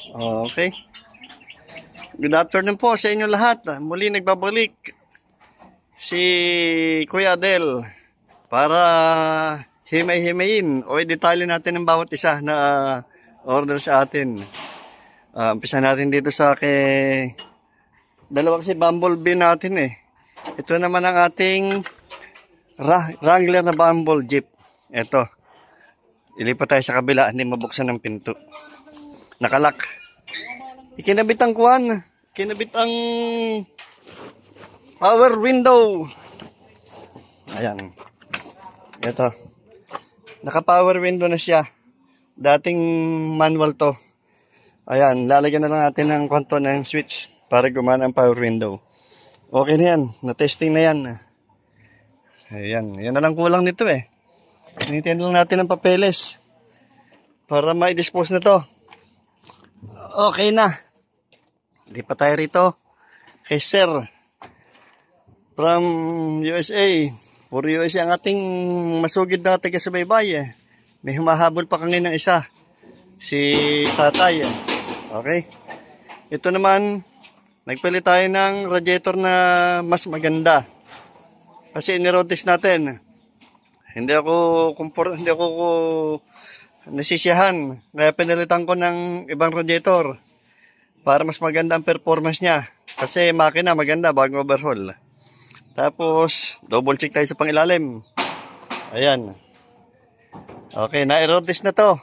Okay. Good afternoon po sa inyo lahat. Muli nagbabalik si Kuya Adel para himay-himayin o i-detalye natin ang bawat isa na order sa atin. Umpisa natin dito sa dalawa kasi bumblebee natin eh. Ito naman ang ating Wrangler na Bumble Jeep. Ito. Ilipat tayo sa kabila, hindi mabuksan ng pinto. Nakalak. Ikinabit ang kuwan. Ikinabit ang power window. Ayan. Ito. Naka-power window na siya. Dating manual to. Ayan. Lalagyan na lang natin ng kwanto ng switch para gumana ang power window. Okay na yan. Na-testing na yan. Ayan. Yan na lang kulang nito eh. Hinitin lang natin ang papeles para ma-dispose na to. Okay na. Hindi pa tayo rito kay Sir from USA. Puro USA ang ating masugid na taga-subaybay eh. May humahabol pa kanina ng isa. Si Tatay. Okay. Ito naman, nagpili tayo ng radiator na mas maganda. Kasi inirotis natin. Hindi ako nasisiyahan. Kaya pinalitan ko ng ibang radiator para mas maganda ang performance niya. Kasi makina maganda bago overhaul. Tapos, double check tayo sa pangilalim. Ayan. Okay, na-road test na to.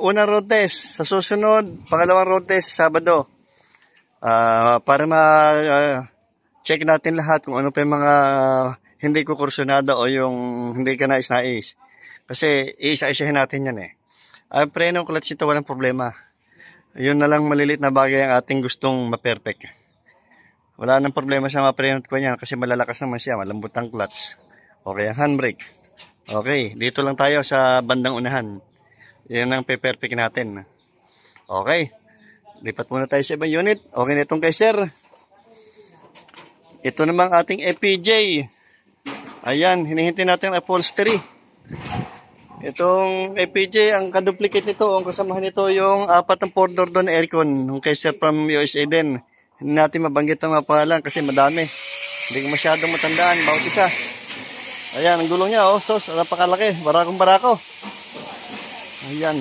Unang road test sa susunod, pangalawang road test sa Sabado. Para check natin lahat kung ano pa yung mga hindi ko kursunado o yung hindi ka nais-nais. Kasi isa-isahin natin yan eh. Ang preno, clutch ito, walang problema. Yun na lang malilit na bagay ang ating gustong ma-perfect. Wala nang problema sa mga preno ko niyan kasi malalakas naman siya, malambot ang clutch. Okay, ang handbrake. Okay, dito lang tayo sa bandang unahan. Yan ang pe-perfect natin. Okay, lipat muna tayo sa ibang unit. Okay na itong kay Sir. Ito namang ating FPJ. Ayan, hinihintay natin ang upholstery. Itong FPJ, ang kaduplicate nito, ang kasamahan nito yung 4 ng 4-door doon aircon. Yung kay Sir from USA din. Hindi natin mabanggit ang mga pangalan kasi madami. Hindi ko masyadong matandaan, bawat isa. Ayan, ang gulong niya, oh, sos, napakalaki, barakong-barako. Ayan.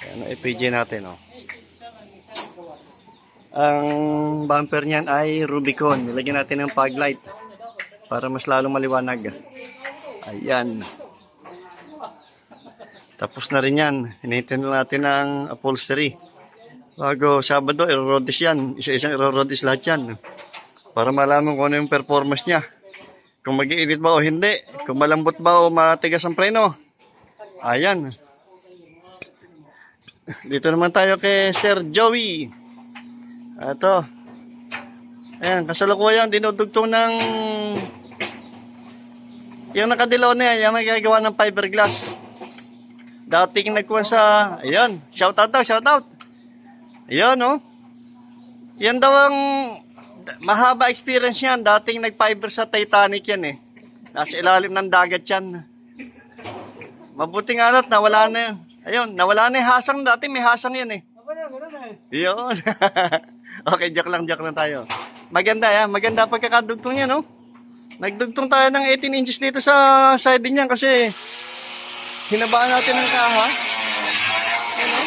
Ayan ang FPJ natin, oh. Ang bumper niyan ay Rubicon. Nilagyan natin ng fog light para mas lalong maliwanag. Ayan. Tapos na rin yan. Hinihintay na natin ang upholstery. Bago Sabado, i-road test yan. Isa-isang i-road test lahat yan. Para malaman kung ano yung performance niya. Kung mag-iinit ba o hindi. Kung malambot ba o matigas ang preno. Ayan. Dito naman tayo kay Sir Joey. Ito. Ayan, kasalukuyan, dinudugtong ng yung nakadilaw na yan, yung nagagawa ng fiberglass. Dating nagkuhan sa, ayan, shoutout daw, shoutout. Ayan, oh. Yan daw ang mahaba experience yan. Dating nag-fiber sa Titanic yan eh. Nasa ilalim ng dagat yan. Mabuti nga na't nawala na yan. Ayun, nawala na yung hasang. Dati may hasang yan eh. Yun. Okay, joke lang tayo. Maganda yan. Maganda pagkakadugtong yan, no? Nagdugtong tayo ng 18 inches dito sa siding niyan kasi hinabaan natin ng kaha. Ayan, no?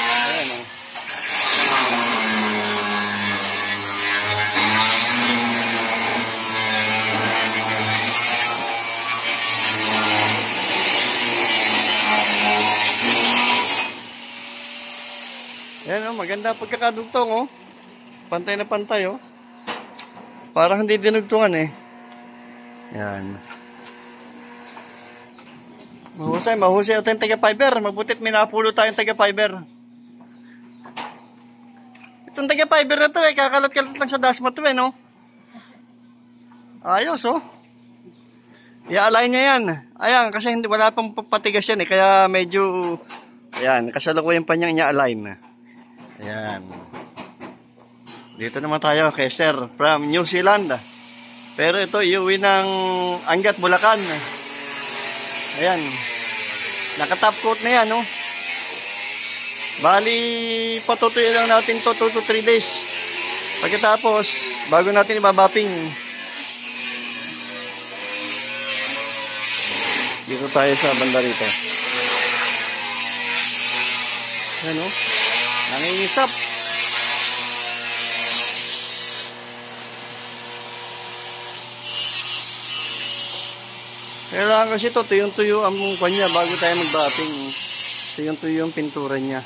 Ayan, no? Ayan, no? Maganda pagkakadugtong, oh. Pantay na pantay, oh. Parang hindi dinugtungan eh. Yan. Mahusay ito yung taga-fiber. Mabutit may napulo tayong taga-fiber. Itong taga-fiber na ito eh. Kakalat-kalat lang sa dasma ito eh, no? Ayos, oh. I-align niya yan. Ayan, kasi hindi, wala pang patigas yan eh. Kaya medyo, ayan, kasalukuyan pa niyang i-align. Ayan. Dito naman tayo kay Sir from New Zealand. Pero ito iuwi ng Angat, Bulacan. Ayan. Naka-top coat na yan, no? Bali, patutuyin lang natin to 2 to 3 days. Pagkatapos, bago natin ibabapping. Dito tayo sa banda rito. Ano? Nangingisap. Kailangan kasi ito, tuyong-tuyo ang kanya bago tayo mag-bapping. Tuyong-tuyo yung pintura niya.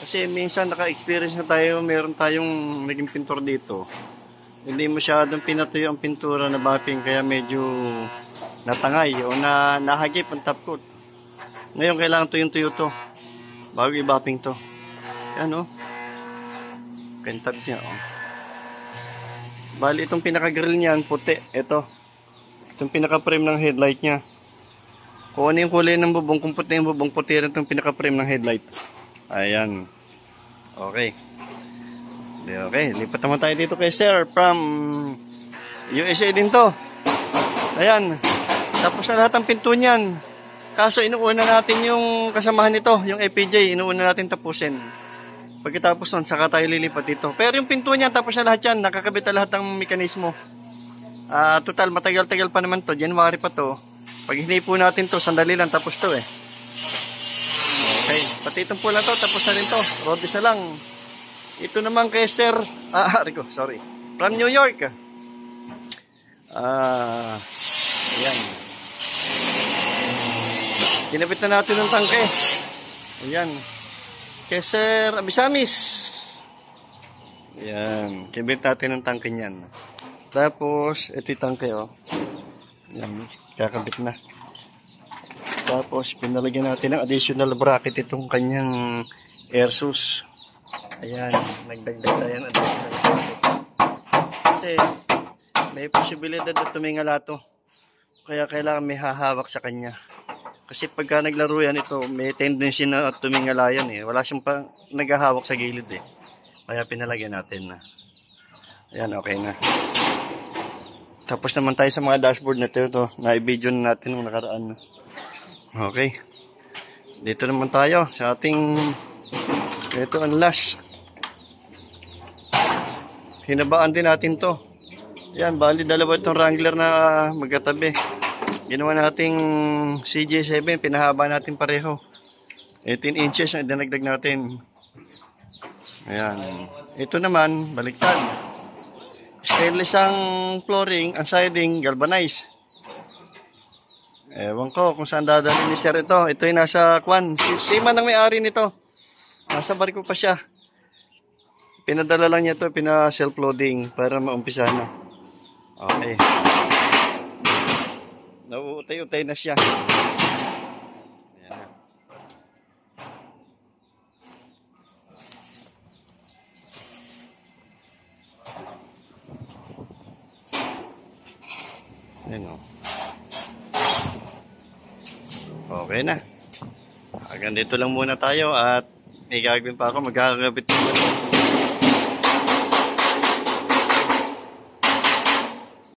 Kasi minsan naka-experience na tayo, meron tayong naging pintor dito. Hindi masyadong pinatuyo ang pintura na bapping, kaya medyo natangay o nahagip ang top coat. Ngayon kailangan tuyong-tuyo to bago i-bapping to. Yan o. Pentab niya o. Bali itong pinaka-grill niyan, puti. Ito. Itong pinaka-frame ng headlight niya. Kung ano yung kulay ng bubong, kung puti yung bubong, puti rin itong pinaka-frame ng headlight. Ayan. Okay. Okay. Lipat naman tayo dito kay Sir from USA din to. Ayan. Tapos na lahat ang pinto niyan. Kaso inuuna natin yung kasamahan nito, yung APJ. Inuuna natin tapusin. Pagkatapos nun, saka tayo lilipat dito. Pero yung pinto niyan, tapos na lahat yan. Nakakabit na lahat ng mekanismo. Total, matagal-tagal pa naman to. January pa to. Pag hinipo natin to, sandali lang, tapos to eh. Okay, pati itong pula to, tapos na rin to. Rodis na lang. Ito naman kay Sir, Rico, sorry. From New York. Ayan. Kinabit na natin ng tangke. Ayan. Kay Sir Abisamis. Ayan. Kinabit natin ng tangke niyan. Tapos, ito yung tangke, oh. Yan, kakabit na. Tapos, pinalagyan natin ng additional bracket itong kanyang air source. Ayan, nagdagdag tayo ng additional bracket. Kasi, may posibilidad na tumingala to. Kaya kailangan may hahawak sa kanya. Kasi pagka naglaro yan, ito, may tendency na tumingala yan eh. Wala siyang pa naghahawak sa gilid eh. Kaya pinalagyan natin na. Ayan, okay na. Tapos naman tayo sa mga dashboard na ito. Na-video na natin nung nakaraan. Okay. Dito naman tayo sa ating ito ang last. Hinabaan din natin to. Yan, bali dalawa itong Wrangler na magkatabi. Ginawa nating CJ7. Pinahaba natin pareho. 18 inches ang dinagdag natin. Ayan. Ito naman, baliktad. Stainless ang flooring, ang siding, galvanized. Ewan ko kung saan dadalhin ni Sir ito. Ito ay nasa kwan. Si man ang may-ari nito. Nasa barko pa siya. Pinadala lang niya ito, pina-self-loading para maumpisa na. Okay. Nauutay-utay na siya. Ayan o. Okay na. Hanggang dito lang muna tayo at may gagawin pa ako. Magkakagabit naman